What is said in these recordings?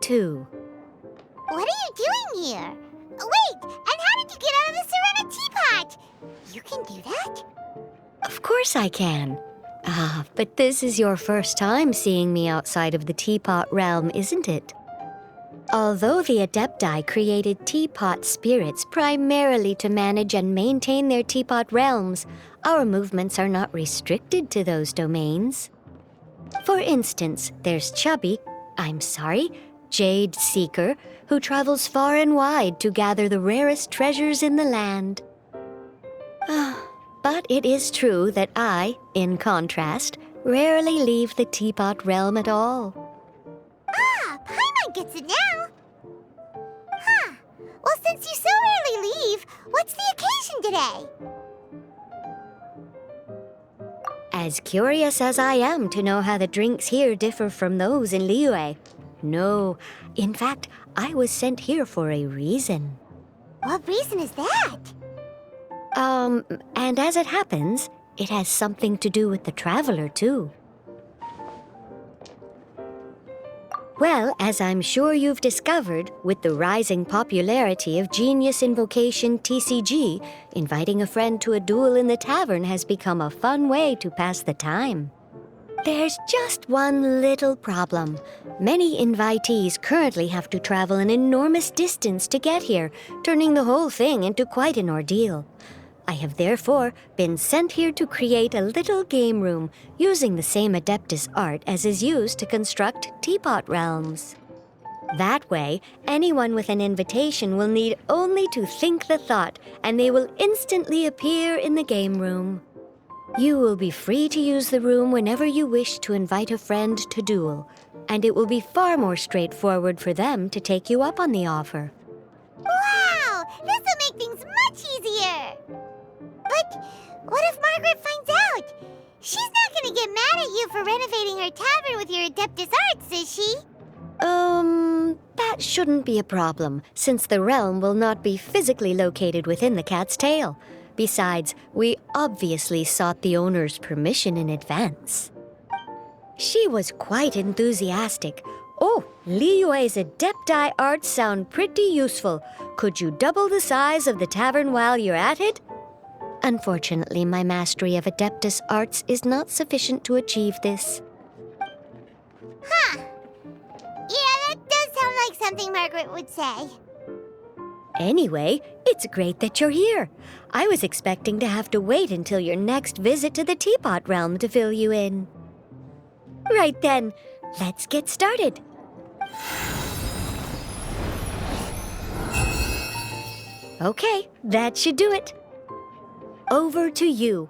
too. What are you doing here? Wait, and how did you get out of the ceramic teapot? You can do that? Of course I can. But this is your first time seeing me outside of the teapot realm, isn't it? Although the Adepti created teapot spirits primarily to manage and maintain their teapot realms, our movements are not restricted to those domains. For instance, there's Jade Seeker, who travels far and wide to gather the rarest treasures in the land. But it is true that I, in contrast, rarely leave the teapot realm at all. Paimon gets it now. Huh. Well, since you so rarely leave, what's the occasion today? As curious as I am to know how the drinks here differ from those in Liyue. No, in fact, I was sent here for a reason. What reason is that? And as it happens, it has something to do with the Traveler, too. Well, as I'm sure you've discovered, with the rising popularity of Genius Invocation TCG, inviting a friend to a duel in the tavern has become a fun way to pass the time. There's just one little problem. Many invitees currently have to travel an enormous distance to get here, turning the whole thing into quite an ordeal. I have therefore been sent here to create a little game room using the same Adeptus art as is used to construct teapot realms. That way, anyone with an invitation will need only to think the thought, and they will instantly appear in the game room. You will be free to use the room whenever you wish to invite a friend to duel, and it will be far more straightforward for them to take you up on the offer. Wow! This'll make things much easier! But what if Margaret finds out? She's not gonna get mad at you for renovating her tavern with your Adeptus arts, is she? That shouldn't be a problem, since the realm will not be physically located within the cat's tail. Besides, we obviously sought the owner's permission in advance. She was quite enthusiastic. Oh, Liyue's Adepti arts sound pretty useful. Could you double the size of the tavern while you're at it? Unfortunately, my mastery of Adeptus arts is not sufficient to achieve this. Huh. Yeah, that does sound like something Margaret would say. Anyway, it's great that you're here. I was expecting to have to wait until your next visit to the Teapot Realm to fill you in. Right then, let's get started. Okay, that should do it. Over to you.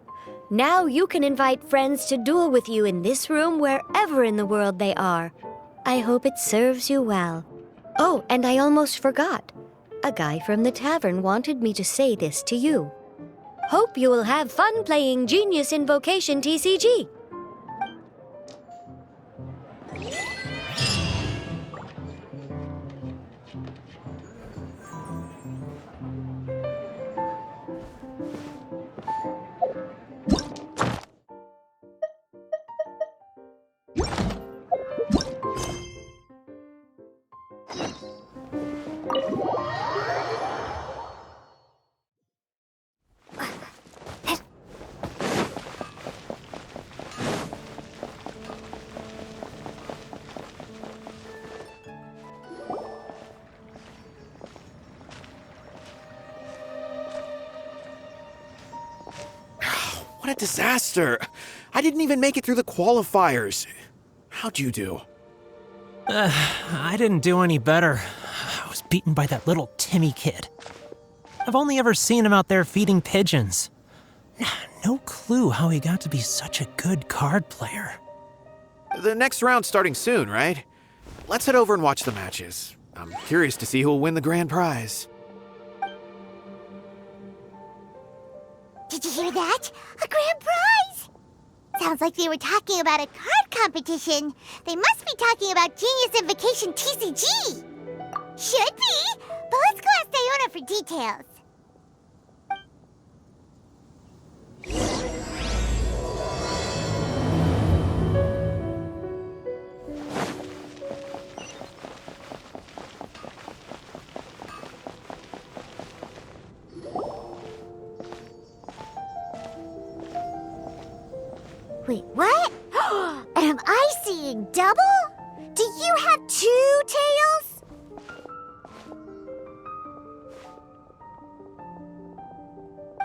Now you can invite friends to duel with you in this room wherever in the world they are. I hope it serves you well. Oh, and I almost forgot. A guy from the tavern wanted me to say this to you. Hope you will have fun playing Genius Invocation TCG. What a disaster! I didn't even make it through the qualifiers. How'd you do? I didn't do any better. I was beaten by that little Timmy kid. I've only ever seen him out there feeding pigeons. No clue how he got to be such a good card player. The next round's starting soon, right? Let's head over and watch the matches. I'm curious to see who'll win the grand prize. Did you hear that? A grand prize! Sounds like they were talking about a card competition. They must be talking about Genius Invocation TCG. Should be, but let's go ask Diona for details. Wait, what? Am I seeing double? Do you have 2 tails?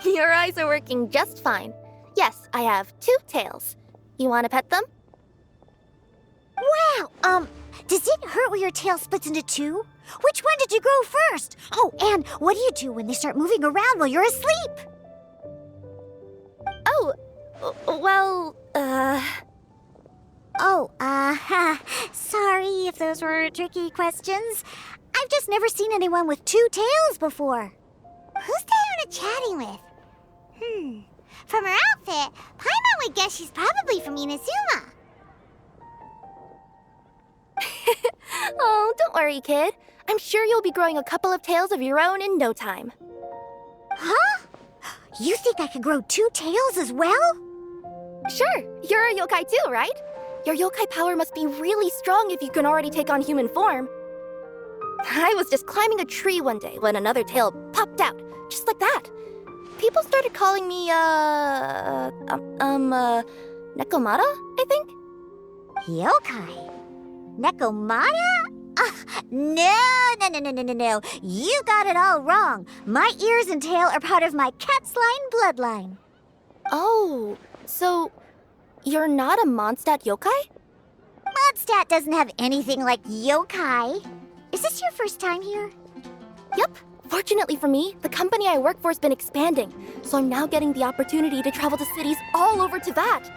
Your eyes are working just fine. Yes, I have 2 tails. You want to pet them? Wow, does it hurt when your tail splits into 2? Which one did you grow first? Oh, and what do you do when they start moving around while you're asleep? Oh, well, sorry if those were tricky questions. I've just never seen anyone with 2 tails before. Who's Diona chatting with? From her outfit, Paimon would guess she's probably from Inazuma. oh, don't worry, kid. I'm sure you'll be growing a couple of tails of your own in no time. Huh? You think I could grow 2 tails as well? Sure, you're a yokai too, right? Your yokai power must be really strong if you can already take on human form. I was just climbing a tree one day when another tail popped out, just like that. People started calling me, Nekomata, I think? Yokai? Nekomata? No. You got it all wrong. My ears and tail are part of my cat's line bloodline. Oh, so you're not a Mondstadt yokai? Mondstadt doesn't have anything like yokai. Is this your first time here? Yep. Fortunately for me, the company I work for has been expanding, so I'm now getting the opportunity to travel to cities all over Teyvat.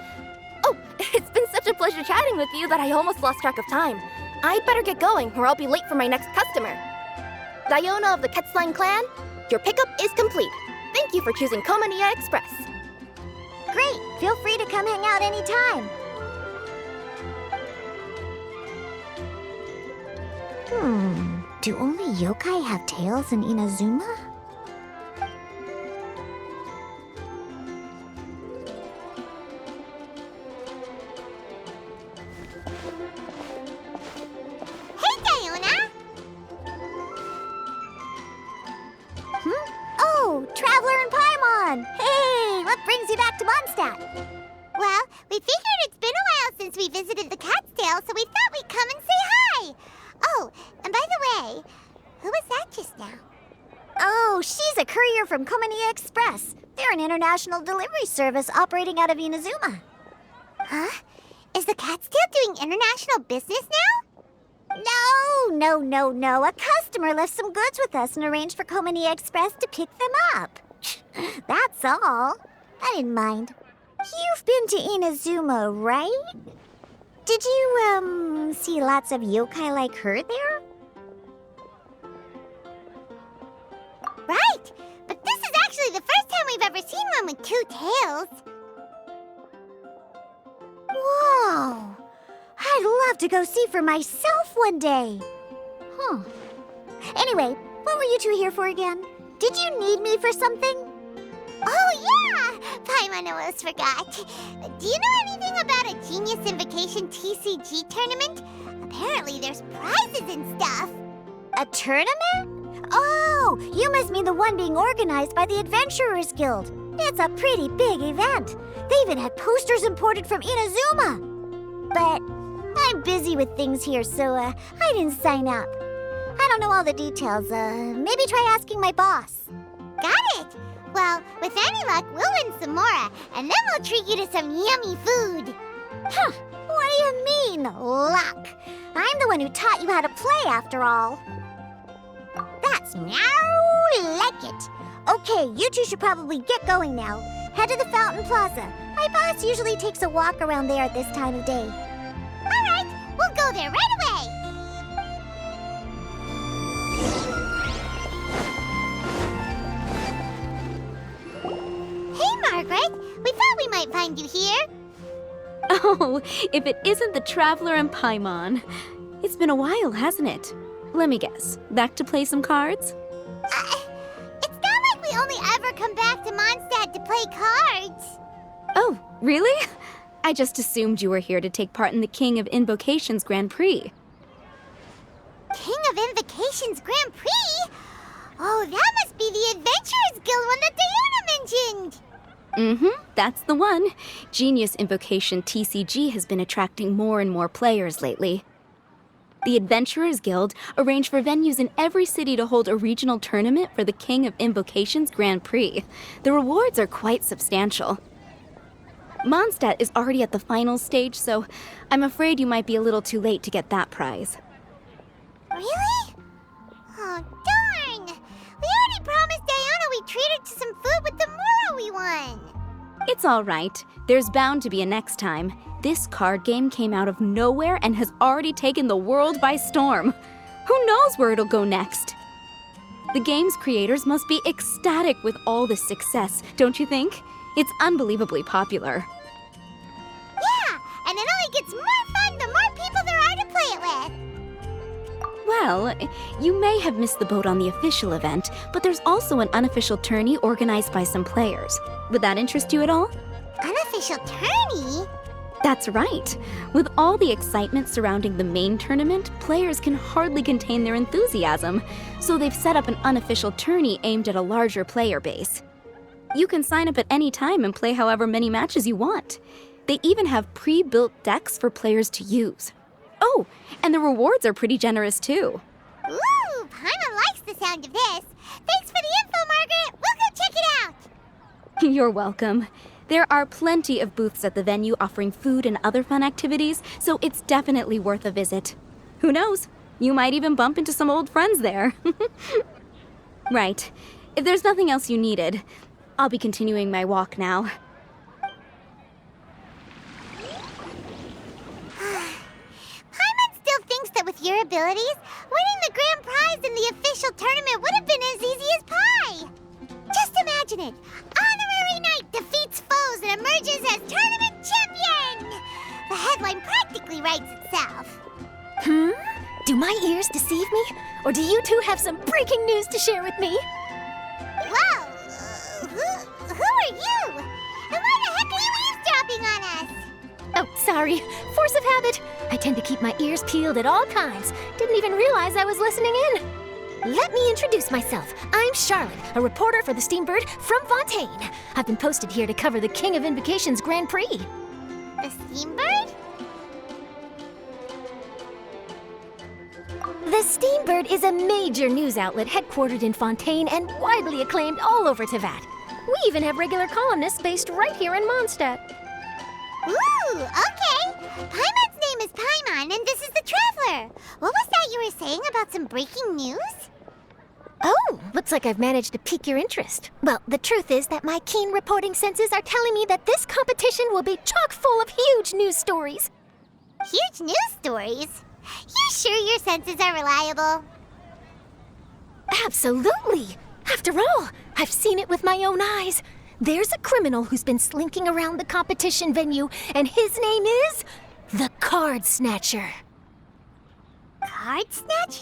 Oh, it's been such a pleasure chatting with you that I almost lost track of time. I'd better get going, or I'll be late for my next customer. Diona of the Quetzline clan, your pickup is complete. Thank you for choosing Komania Express. Great! Feel free to come hang out anytime. Do only yokai have tails in Inazuma? Hey, Diona! Oh, Traveler and Paimon! Hey, what brings you back to Mondstadt? Well, we figured it's been a while since we visited the Cat's Tail, so we thought we'd come and say hi! Oh, and by the way, who was that just now? Oh, she's a courier from Komania Express. They're an international delivery service operating out of Inazuma. Huh? Is the Cat's Tail doing international business now? No. A customer left some goods with us and arranged for Komania Express to pick them up. That's all. I didn't mind. You've been to Inazuma, right? Did you, see lots of yokai like her there? Right! But this is actually the first time we've ever seen one with 2 tails. Whoa! I'd love to go see for myself one day. Huh. Anyway, what were you 2 here for again? Did you need me for something? Oh, yeah! Paimon almost forgot. Do you know anything about a Genius Invocation TCG tournament? Apparently there's prizes and stuff. A tournament? Oh, you must mean the one being organized by the Adventurers Guild. It's a pretty big event. They even had posters imported from Inazuma. But I'm busy with things here, so I didn't sign up. I don't know all the details. Maybe try asking my boss. Got it! Well, with any luck, we'll win some more, and then we'll treat you to some yummy food. Huh, what do you mean, luck? I'm the one who taught you how to play, after all. That's meow like it. Okay, you 2 should probably get going now. Head to the Fountain Plaza. My boss usually takes a walk around there at this time of day. All right, we'll go there right away. Hey, Margaret. We thought we might find you here. Oh, if it isn't the Traveler and Paimon. It's been a while, hasn't it? Let me guess. Back to play some cards? It's not like we only ever come back to Mondstadt to play cards. Oh, really? I just assumed you were here to take part in the King of Invocations Grand Prix. King of Invocations Grand Prix? Oh, that must be the Adventurers Guild one that Diana mentioned. That's the one. Genius Invocation TCG has been attracting more and more players lately. The Adventurers Guild arranged for venues in every city to hold a regional tournament for the King of Invocation's Grand Prix. The rewards are quite substantial. Mondstadt is already at the final stage, so I'm afraid you might be a little too late to get that prize. Really? Oh, darn! We already promised Diana we'd treat her to some food with the Moro we won! It's all right. There's bound to be a next time. This card game came out of nowhere and has already taken the world by storm. Who knows where it'll go next? The game's creators must be ecstatic with all this success, don't you think? It's unbelievably popular. Yeah, and it only gets more fun the more people there are to play it with! Well, you may have missed the boat on the official event, but there's also an unofficial tourney organized by some players. Would that interest you at all? Unofficial tourney? That's right. With all the excitement surrounding the main tournament, players can hardly contain their enthusiasm, so they've set up an unofficial tourney aimed at a larger player base. You can sign up at any time and play however many matches you want. They even have pre-built decks for players to use. Oh, and the rewards are pretty generous too. Ooh, Paimon likes the sound of this. Thanks for the info, Margaret. We'll go check it out. You're welcome. There are plenty of booths at the venue offering food and other fun activities, so it's definitely worth a visit. Who knows? You might even bump into some old friends there. Right. If there's nothing else you needed, I'll be continuing my walk now. Paimon still thinks that with your abilities, winning the grand prize in the official tournament would have been as easy as pie. Just imagine it. Honorary Knight defeats foes and emerges as tournament champion! The headline practically writes itself. Do my ears deceive me? Or do you two have some breaking news to share with me? Whoa! Who are you? And why the heck are you eavesdropping on us? Oh, sorry. Force of habit. I tend to keep my ears peeled at all times. Didn't even realize I was listening in. Let me introduce myself. I'm Charlotte, a reporter for the Steambird from Fontaine. I've been posted here to cover the King of Invocation's Grand Prix. The Steambird? The Steambird is a major news outlet headquartered in Fontaine and widely acclaimed all over Teyvat. We even have regular columnists based right here in Mondstadt. Ooh, okay. Paimon's name is Paimon, and this is the Traveler. What was that you were saying about some breaking news? Oh, looks like I've managed to pique your interest. Well, the truth is that my keen reporting senses are telling me that this competition will be chock full of huge news stories. Huge news stories? You sure your senses are reliable? Absolutely! After all, I've seen it with my own eyes. There's a criminal who's been slinking around the competition venue, and his name is the Card Snatcher. Card Snatcher?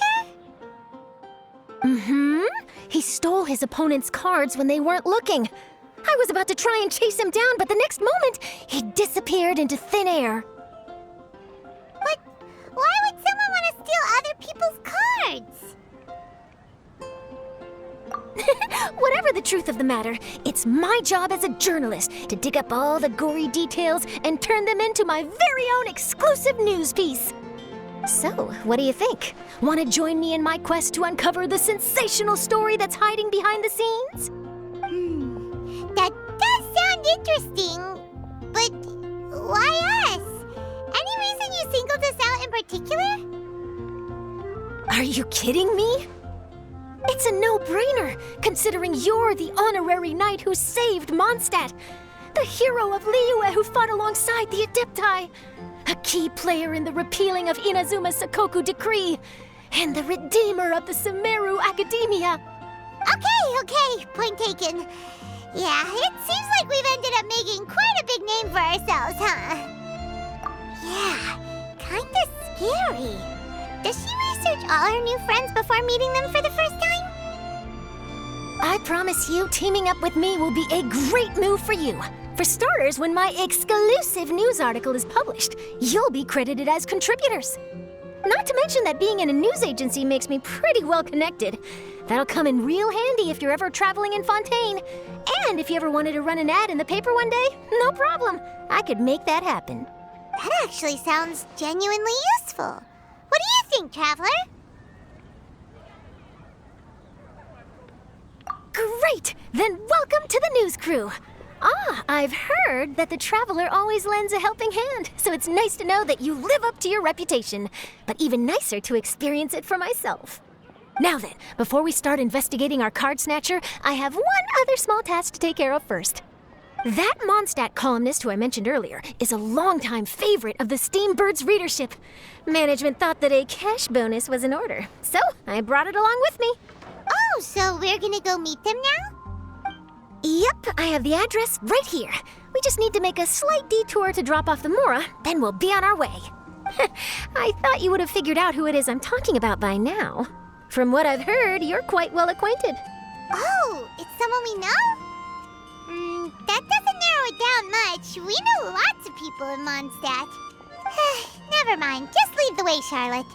He stole his opponent's cards when they weren't looking. I was about to try and chase him down, but the next moment, he disappeared into thin air. But why would someone want to steal other people's cards? Whatever the truth of the matter, it's my job as a journalist to dig up all the gory details and turn them into my very own exclusive news piece. So, what do you think? Want to join me in my quest to uncover the sensational story that's hiding behind the scenes? That does sound interesting, but why us? Any reason you singled us out in particular? Are you kidding me? It's a no-brainer, considering you're the honorary knight who saved Mondstadt, the hero of Liyue who fought alongside the Adepti, a key player in the repealing of Inazuma's Sakoku decree, and the redeemer of the Sumeru Academia. Okay, point taken. Yeah, it seems like we've ended up making quite a big name for ourselves, huh? Yeah, kinda scary. Does she research all her new friends before meeting them for the first time? I promise you, teaming up with me will be a great move for you. For starters, when my exclusive news article is published, you'll be credited as contributors. Not to mention that being in a news agency makes me pretty well connected. That'll come in real handy if you're ever traveling in Fontaine. And if you ever wanted to run an ad in the paper one day, no problem. I could make that happen. That actually sounds genuinely useful. What do you think, Traveler? Great! Then welcome to the news crew. I've heard that the Traveler always lends a helping hand, so it's nice to know that you live up to your reputation. But even nicer to experience it for myself. Now then, before we start investigating our card snatcher, I have one other small task to take care of first. That Mondstadt columnist who I mentioned earlier is a longtime favorite of the Steambird's readership. Management thought that a cash bonus was in order, so I brought it along with me. Oh, so we're gonna go meet them now? Yep, I have the address right here. We just need to make a slight detour to drop off the Mora, then we'll be on our way. I thought you would have figured out who it is I'm talking about by now. From what I've heard, you're quite well acquainted. Oh, it's someone we know? That doesn't narrow it down much. We know lots of people in Mondstadt. Never mind, just lead the way, Charlotte.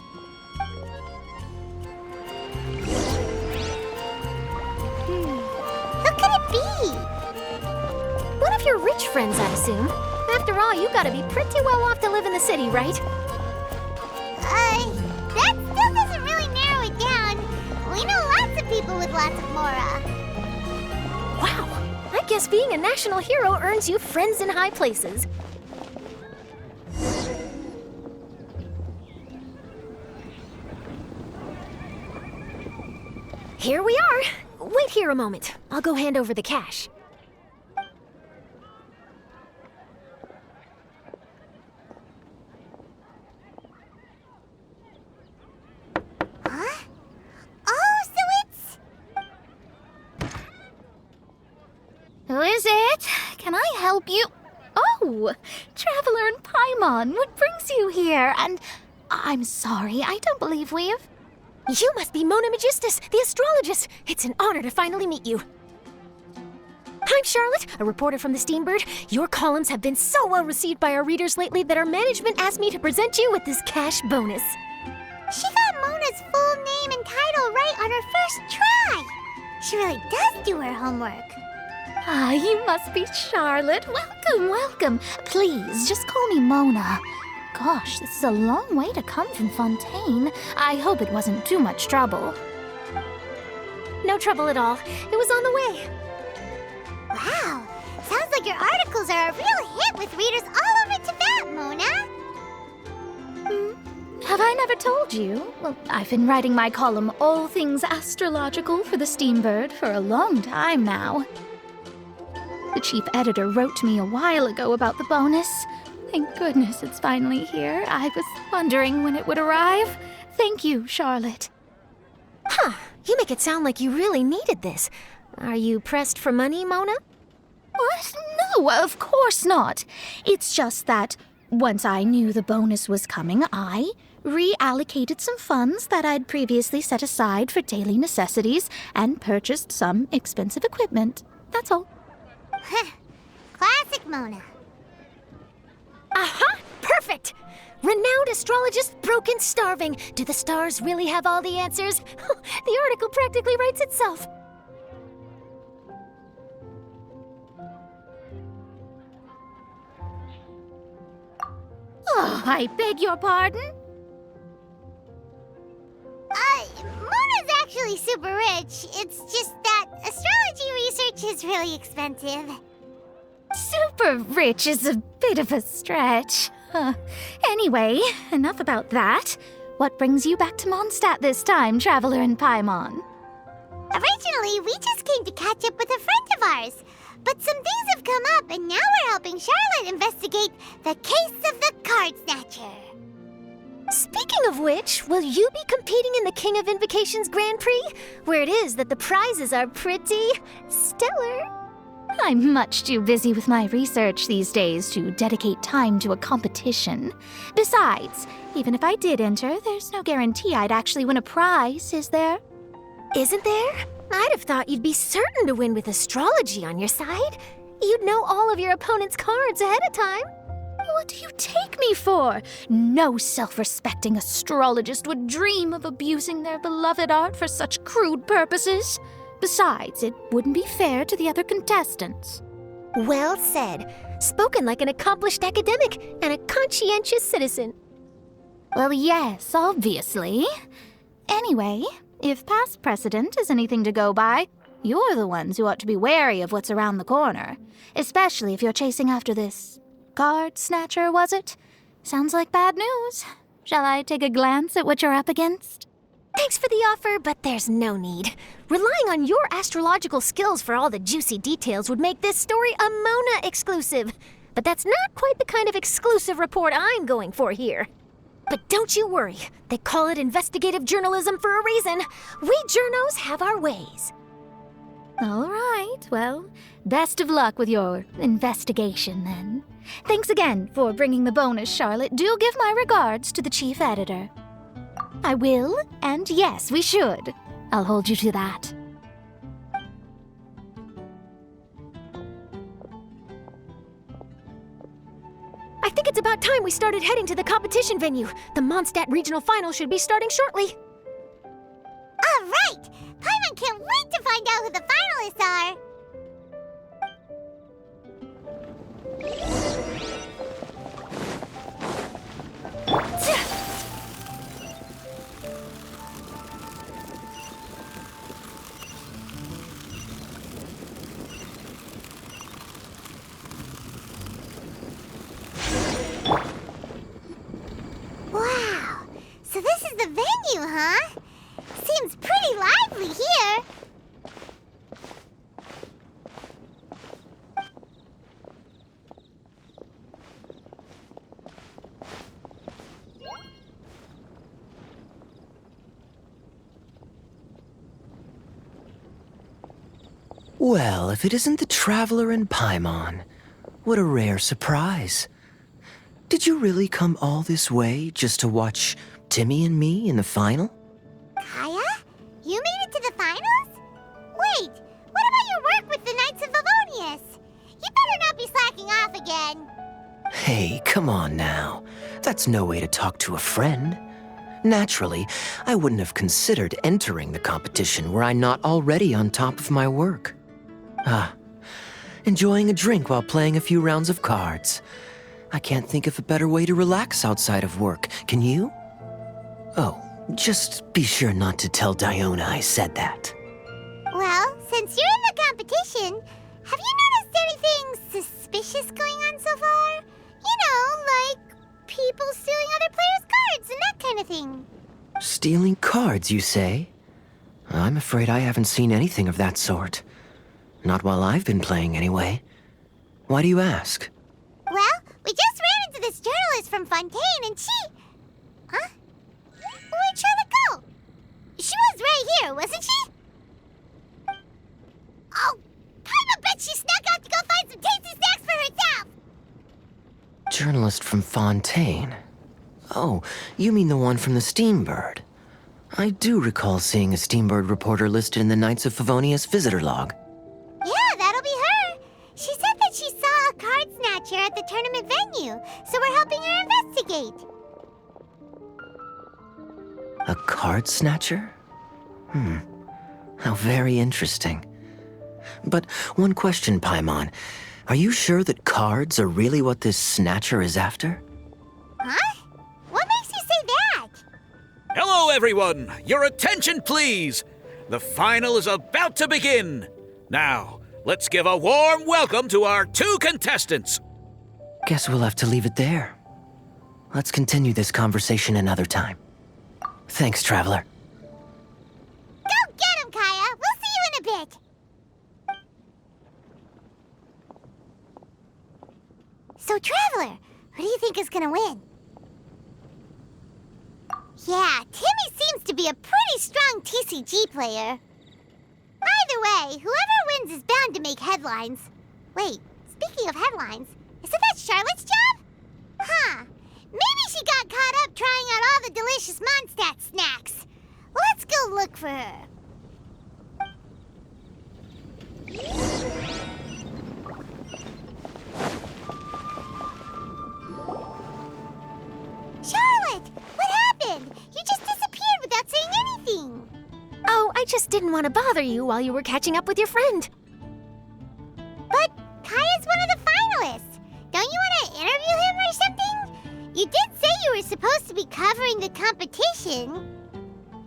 Who could it be? One of your rich friends, I assume. After all, you gotta be pretty well off to live in the city, right? That still doesn't really narrow it down. We know lots of people with lots of Mora. Wow, I guess being a national hero earns you friends in high places. Here we are. Wait here a moment. I'll go hand over the cash. Huh? Oh, so it's... Who is it? Can I help you? Oh, Traveler and Paimon, what brings you here? And I'm sorry, I don't believe we've... You must be Mona Magistus, the astrologist. It's an honor to finally meet you. I'm Charlotte, a reporter from the Steambird. Your columns have been so well received by our readers lately that our management asked me to present you with this cash bonus. She got Mona's full name and title right on her first try. She really does do her homework. Ah, you must be Charlotte. Welcome, welcome. Please, just call me Mona. Gosh, this is a long way to come from Fontaine. I hope it wasn't too much trouble. No trouble at all. It was on the way. Wow, sounds like your articles are a real hit with readers all over Tibet, Mona. Have I never told you? Well, I've been writing my column All Things Astrological for the Steambird for a long time now. The chief editor wrote to me a while ago about the bonus. Thank goodness it's finally here. I was wondering when it would arrive. Thank you, Charlotte. Huh, you make it sound like you really needed this. Are you pressed for money, Mona? What? No, of course not. It's just that once I knew the bonus was coming, I reallocated some funds that I'd previously set aside for daily necessities and purchased some expensive equipment. That's all. Classic Mona. Aha! Perfect! Renowned astrologist, broken, starving. Do the stars really have all the answers? The article practically writes itself. Oh, I beg your pardon? Mona's actually super rich. It's just that astrology research is really expensive. Super rich is a bit of a stretch. Anyway, enough about that. What brings you back to Mondstadt this time, Traveler and Paimon? Originally, we just came to catch up with a friend of ours. But some things have come up, and now we're helping Charlotte investigate the case of the Card Snatcher. Speaking of which, will you be competing in the King of Invocations Grand Prix? Where it is that the prizes are pretty stellar. I'm much too busy with my research these days to dedicate time to a competition. Besides, even if I did enter, there's no guarantee I'd actually win a prize, is there? Isn't there? I'd have thought you'd be certain to win with astrology on your side. You'd know all of your opponent's cards ahead of time. What do you take me for? No self-respecting astrologist would dream of abusing their beloved art for such crude purposes. Besides, it wouldn't be fair to the other contestants. Well said. Spoken like an accomplished academic and a conscientious citizen. Well, yes, obviously. Anyway, if past precedent is anything to go by, you're the ones who ought to be wary of what's around the corner. Especially if you're chasing after this card snatcher, was it? Sounds like bad news. Shall I take a glance at what you're up against? Thanks for the offer, but there's no need. Relying on your astrological skills for all the juicy details would make this story a Mona exclusive. But that's not quite the kind of exclusive report I'm going for here. But don't you worry. They call it investigative journalism for a reason. We journos have our ways. All right, well, best of luck with your investigation then. Thanks again for bringing the bonus, Charlotte. Do give my regards to the chief editor. I will, and yes, we should. I'll hold you to that. I think it's about time we started heading to the competition venue. The Mondstadt Regional Final should be starting shortly. All right! Paimon can't wait to find out who the finalists are! Wow! So this is the venue, huh? Seems pretty lively here. Well, if it isn't the Traveler and Paimon, what a rare surprise. Did you really come all this way just to watch Timmy and me in the final? Kaya? You made it to the finals? Wait, what about your work with the Knights of Favonius? You better not be slacking off again. Hey, come on now. That's no way to talk to a friend. Naturally, I wouldn't have considered entering the competition were I not already on top of my work. Enjoying a drink while playing a few rounds of cards. I can't think of a better way to relax outside of work, can you? Oh, just be sure not to tell Diona I said that. Well, since you're in the competition, have you noticed anything suspicious going on so far? You know, like people stealing other players' cards and that kind of thing. Stealing cards, you say? I'm afraid I haven't seen anything of that sort. Not while I've been playing, anyway. Why do you ask? Well, we just ran into this journalist from Fontaine and she... Huh? Where'd Charlotte go? She was right here, wasn't she? Oh, I bet she snuck out to go find some tasty snacks for herself! Journalist from Fontaine. Oh, you mean the one from the Steambird. I do recall seeing a Steambird reporter listed in the Knights of Favonius visitor log. Yeah, that'll be her. She said that she saw a card snatcher at the tournament venue, so we're helping her investigate. A card snatcher? How very interesting. But one question, Paimon. Are you sure that cards are really what this snatcher is after? Huh? What makes you say that? Hello, everyone! Your attention, please! The final is about to begin! Now, let's give a warm welcome to our two contestants! Guess we'll have to leave it there. Let's continue this conversation another time. Thanks, Traveler. Go get him, Kaya! We'll see you in a bit! So, Traveler, who do you think is gonna win? Yeah, Timmy seems to be a pretty strong TCG player. Either way, whoever wins is bound to make headlines. Wait, speaking of headlines, isn't that Charlotte's job? Huh. Maybe she got caught up trying out all the delicious Mondstadt snacks. Let's go look for her. didn't want to bother you while you were catching up with your friend. But Kaya's one of the finalists. Don't you want to interview him or something? You did say you were supposed to be covering the competition.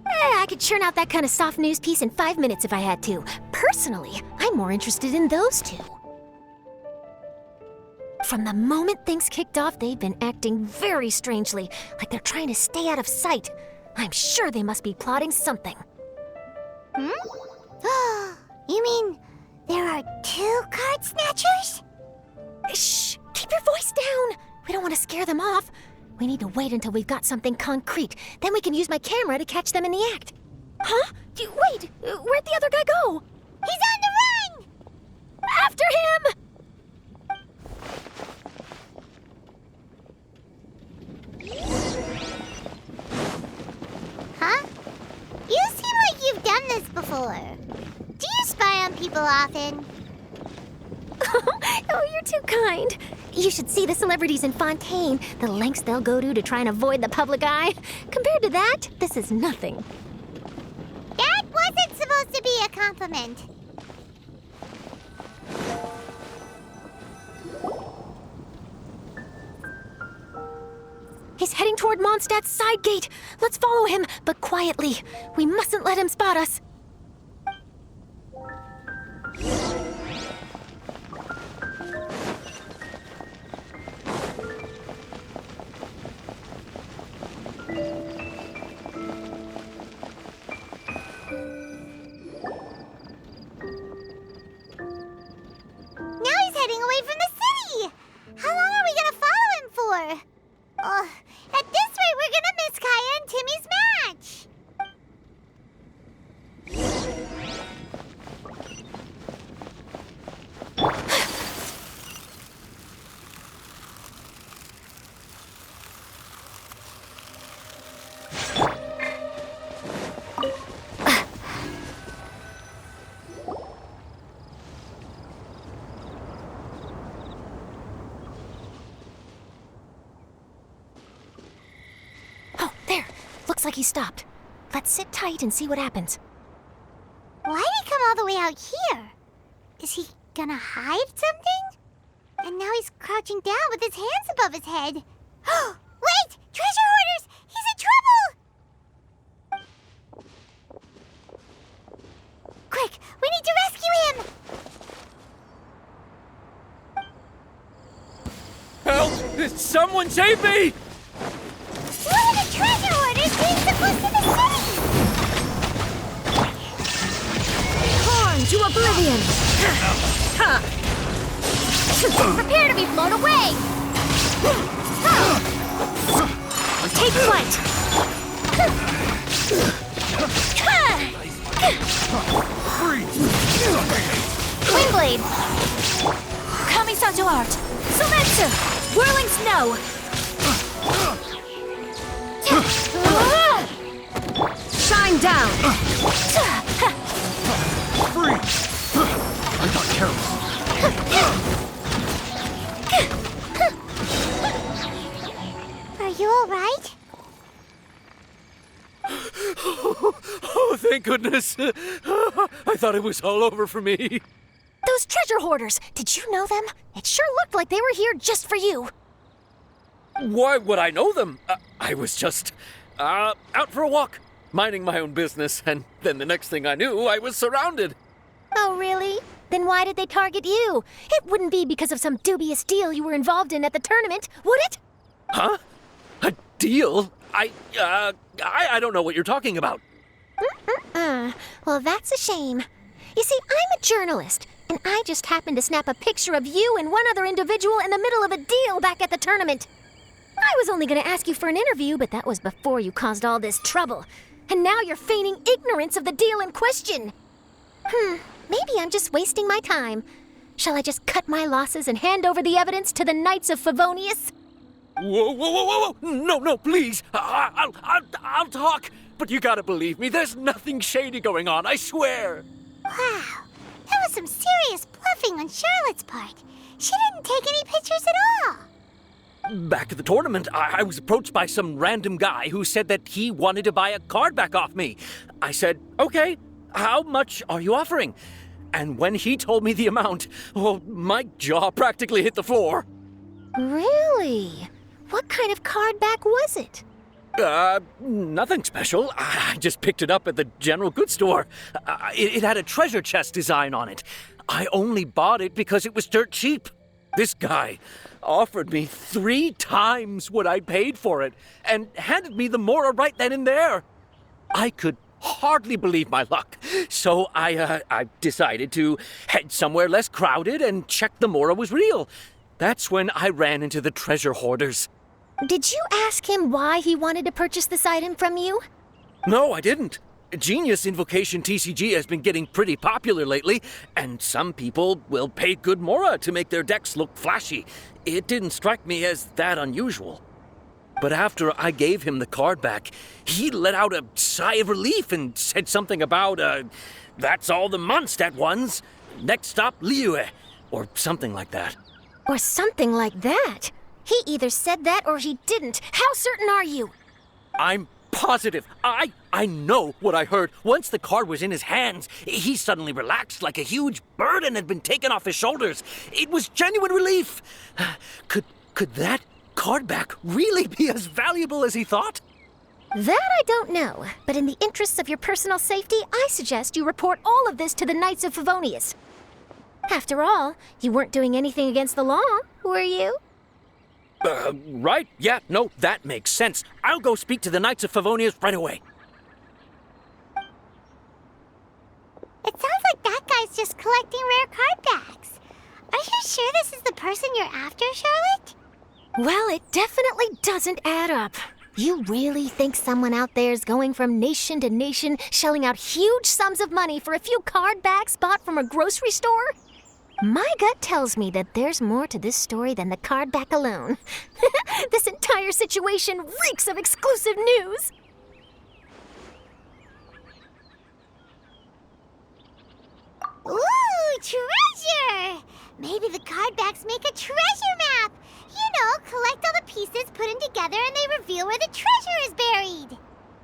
I could churn out that kind of soft news piece in 5 minutes if I had to. Personally, I'm more interested in those two. From the moment things kicked off, they've been acting very strangely, like they're trying to stay out of sight. I'm sure they must be plotting something. You mean there are 2 card snatchers? Shh! Keep your voice down! We don't want to scare them off. We need to wait until we've got something concrete. Then we can use my camera to catch them in the act. Huh? Wait! Where'd the other guy go? He's on the run! After him! Huh? You seem like you've done this before. Do you spy on people often? Oh, you're too kind. You should see the celebrities in Fontaine, the lengths they'll go to try and avoid the public eye. Compared to that, this is nothing. That wasn't supposed to be a compliment. He's heading toward Mondstadt's side gate. Let's follow him, but quietly. We mustn't let him spot us. Now he's heading away from the city! How long are we gonna follow him for? At this rate, we're gonna miss Kaya and Timmy's match! Oh, there. Looks like he stopped. Let's sit tight and see what happens. Why'd he come all the way out here? Is he gonna hide something? And now he's crouching down with his hands above his head. Wait! Treasure hoarders! He's in trouble! Quick! We need to rescue him! Help! Someone save me! What are the treasure hoarders being supposed to the city? Torn to oblivion! Prepare to be blown away! Take flight! Windblade! Kamisato Art! Sumetsu! Whirling Snow! Shine down! I got careless. Are you alright? Oh, thank goodness. I thought it was all over for me. Those treasure hoarders, did you know them? It sure looked like they were here just for you. Why would I know them? I was just out for a walk, minding my own business, and then the next thing I knew, I was surrounded. Oh, really? Then why did they target you? It wouldn't be because of some dubious deal you were involved in at the tournament, would it? Huh? A deal? I don't know what you're talking about. Well, that's a shame. You see, I'm a journalist, and I just happened to snap a picture of you and one other individual in the middle of a deal back at the tournament. I was only going to ask you for an interview, but that was before you caused all this trouble. And now you're feigning ignorance of the deal in question. Maybe I'm just wasting my time. Shall I just cut my losses and hand over the evidence to the Knights of Favonius? Whoa. No, please. I'll talk. But you gotta believe me, there's nothing shady going on, I swear. Wow, that was some serious bluffing on Charlotte's part. She didn't take any pictures at all. Back at the tournament, I was approached by some random guy who said that he wanted to buy a card back off me. I said, okay. How much are you offering? And when he told me the amount, oh, my jaw practically hit the floor. Really? What kind of card back was it? Nothing special. I just picked it up at the general goods store. It had a treasure chest design on it. I only bought it because it was dirt cheap. This guy offered me 3 times what I paid for it and handed me the Mora right then and there. I could hardly believe my luck, so I decided to head somewhere less crowded and check the Mora was real. That's when I ran into the treasure hoarders. Did you ask him why he wanted to purchase this item from you? No, I didn't. Genius Invocation TCG has been getting pretty popular lately, and some people will pay good Mora to make their decks look flashy. It didn't strike me as that unusual. But after I gave him the card back, he let out a sigh of relief and said something about, that's all the Mondstadt ones. Next stop, Liyue, or something like that. Or something like that? He either said that or he didn't. How certain are you? I'm positive. I know what I heard. Once the card was in his hands, he suddenly relaxed like a huge burden had been taken off his shoulders. It was genuine relief. Could that card back really be as valuable as he thought? That I don't know, but in the interests of your personal safety, I suggest you report all of this to the Knights of Favonius. After all, you weren't doing anything against the law, were you? Right? Yeah, no, that makes sense. I'll go speak to the Knights of Favonius right away. It sounds like that guy's just collecting rare card backs. Are you sure this is the person you're after, Charlotte? Well, it definitely doesn't add up. You really think someone out there is going from nation to nation, shelling out huge sums of money for a few card backs bought from a grocery store? My gut tells me that there's more to this story than the card back alone. This entire situation reeks of exclusive news. Ooh, treasure! Maybe the card backs make a treasure map. You know, collect all the pieces, put them together, and they reveal where the treasure is buried.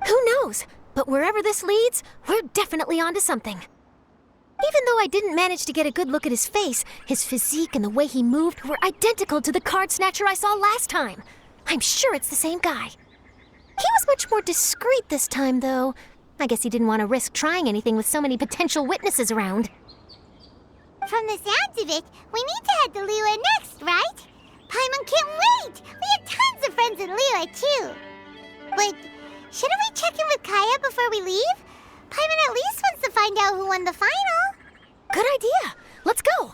Who knows? But wherever this leads, we're definitely onto something. Even though I didn't manage to get a good look at his face, his physique and the way he moved were identical to the card snatcher I saw last time. I'm sure it's the same guy. He was much more discreet this time, though. I guess he didn't want to risk trying anything with so many potential witnesses around. From the sounds of it, we need to head to Liyue next, right? Paimon can't wait! We have tons of friends in Liyue, too. But shouldn't we check in with Kaya before we leave? Paimon at least wants to find out who won the final. Good idea. Let's go.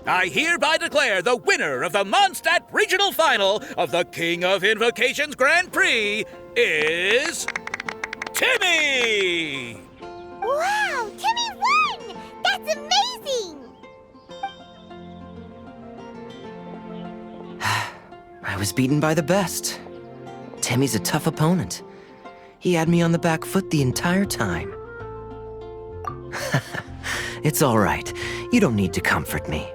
I hereby declare the winner of the Mondstadt Regional Final of the King of Invocations Grand Prix is Timmy! Wow, Timmy won! That's amazing! I was beaten by the best. Timmy's a tough opponent. He had me on the back foot the entire time. It's all right. You don't need to comfort me.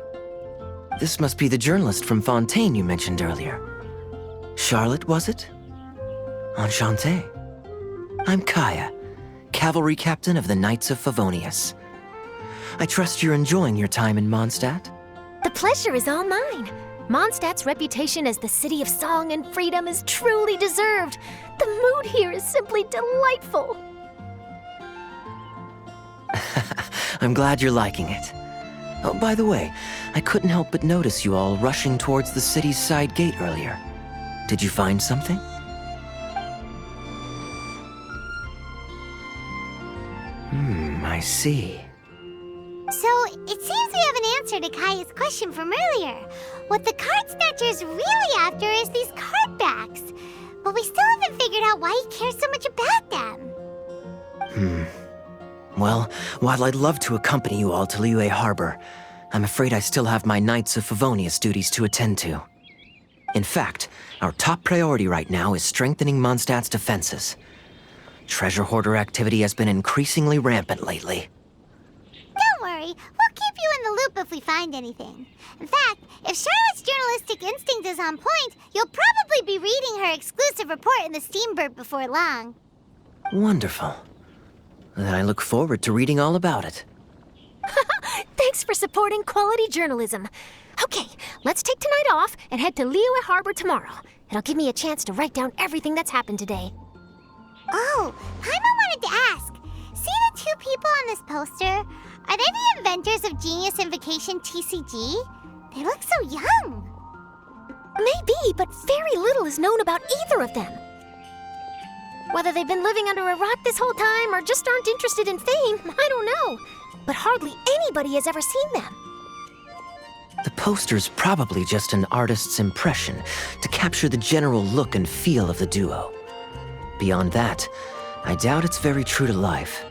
This must be the journalist from Fontaine you mentioned earlier. Charlotte, was it? Enchanté. I'm Kaya, cavalry captain of the Knights of Favonius. I trust you're enjoying your time in Mondstadt? The pleasure is all mine. Mondstadt's reputation as the city of song and freedom is truly deserved. The mood here is simply delightful. I'm glad you're liking it. Oh, by the way, I couldn't help but notice you all rushing towards the city's side gate earlier. Did you find something? I see. So, it seems we have an answer to Kaya's question from earlier. What the card snatcher's really after is these card backs. But we still haven't figured out why he cares so much about them. Well, while I'd love to accompany you all to Liyue Harbor, I'm afraid I still have my Knights of Favonius duties to attend to. In fact, our top priority right now is strengthening Mondstadt's defenses. Treasure hoarder activity has been increasingly rampant lately. Don't worry, we'll keep you in the loop if we find anything. In fact, if Charlotte's journalistic instinct is on point, you'll probably be reading her exclusive report in the Steambird before long. Wonderful. Then I look forward to reading all about it. Thanks for supporting quality journalism. Okay, let's take tonight off and head to Liyue Harbor tomorrow. It'll give me a chance to write down everything that's happened today. Oh, Paimon wanted to ask. See the two people on this poster? Are they the inventors of Genius Invocation TCG? They look so young. Maybe, but very little is known about either of them. Whether they've been living under a rock this whole time or just aren't interested in fame, I don't know. But hardly anybody has ever seen them. The poster's probably just an artist's impression to capture the general look and feel of the duo. Beyond that, I doubt it's very true to life.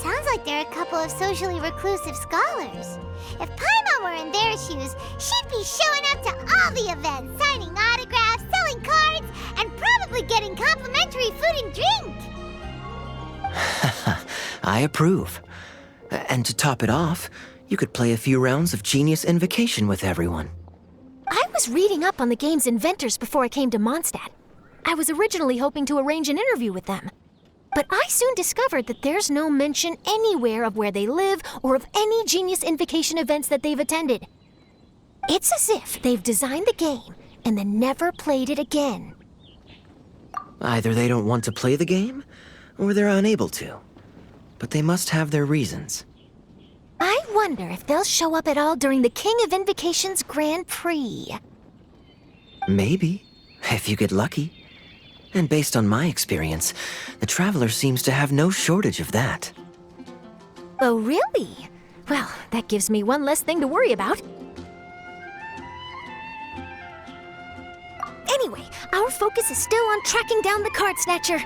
Sounds like they're a couple of socially reclusive scholars. If Paimon were in their shoes, she'd be showing up to all the events, signing autographs, selling cards, and probably getting complimentary food and drink. I approve. And to top it off, you could play a few rounds of Genius Invocation with everyone. I was reading up on the game's inventors before I came to Mondstadt. I was originally hoping to arrange an interview with them. But I soon discovered that there's no mention anywhere of where they live or of any Genius Invocation events that they've attended. It's as if they've designed the game and then never played it again. Either they don't want to play the game, or they're unable to. But they must have their reasons. I wonder if they'll show up at all during the King of Invocation's Grand Prix. Maybe, if you get lucky. And based on my experience, the Traveler seems to have no shortage of that. Oh, really? Well, that gives me one less thing to worry about. Anyway, our focus is still on tracking down the card snatcher.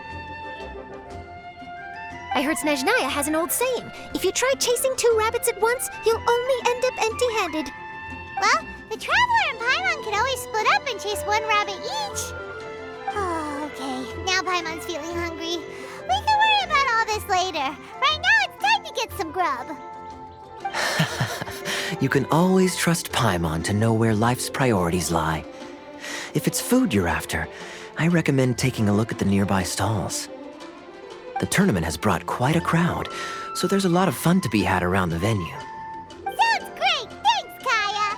I heard Snezhnaya has an old saying. If you try chasing two rabbits at once, you'll only end up empty-handed. Well, the Traveler and Paimon could always split up and chase one rabbit each. Oh, okay. Now Paimon's feeling hungry. We can worry about all this later. Right now, it's time to get some grub. You can always trust Paimon to know where life's priorities lie. If it's food you're after, I recommend taking a look at the nearby stalls. The tournament has brought quite a crowd, so there's a lot of fun to be had around the venue. Sounds great! Thanks, Kaya!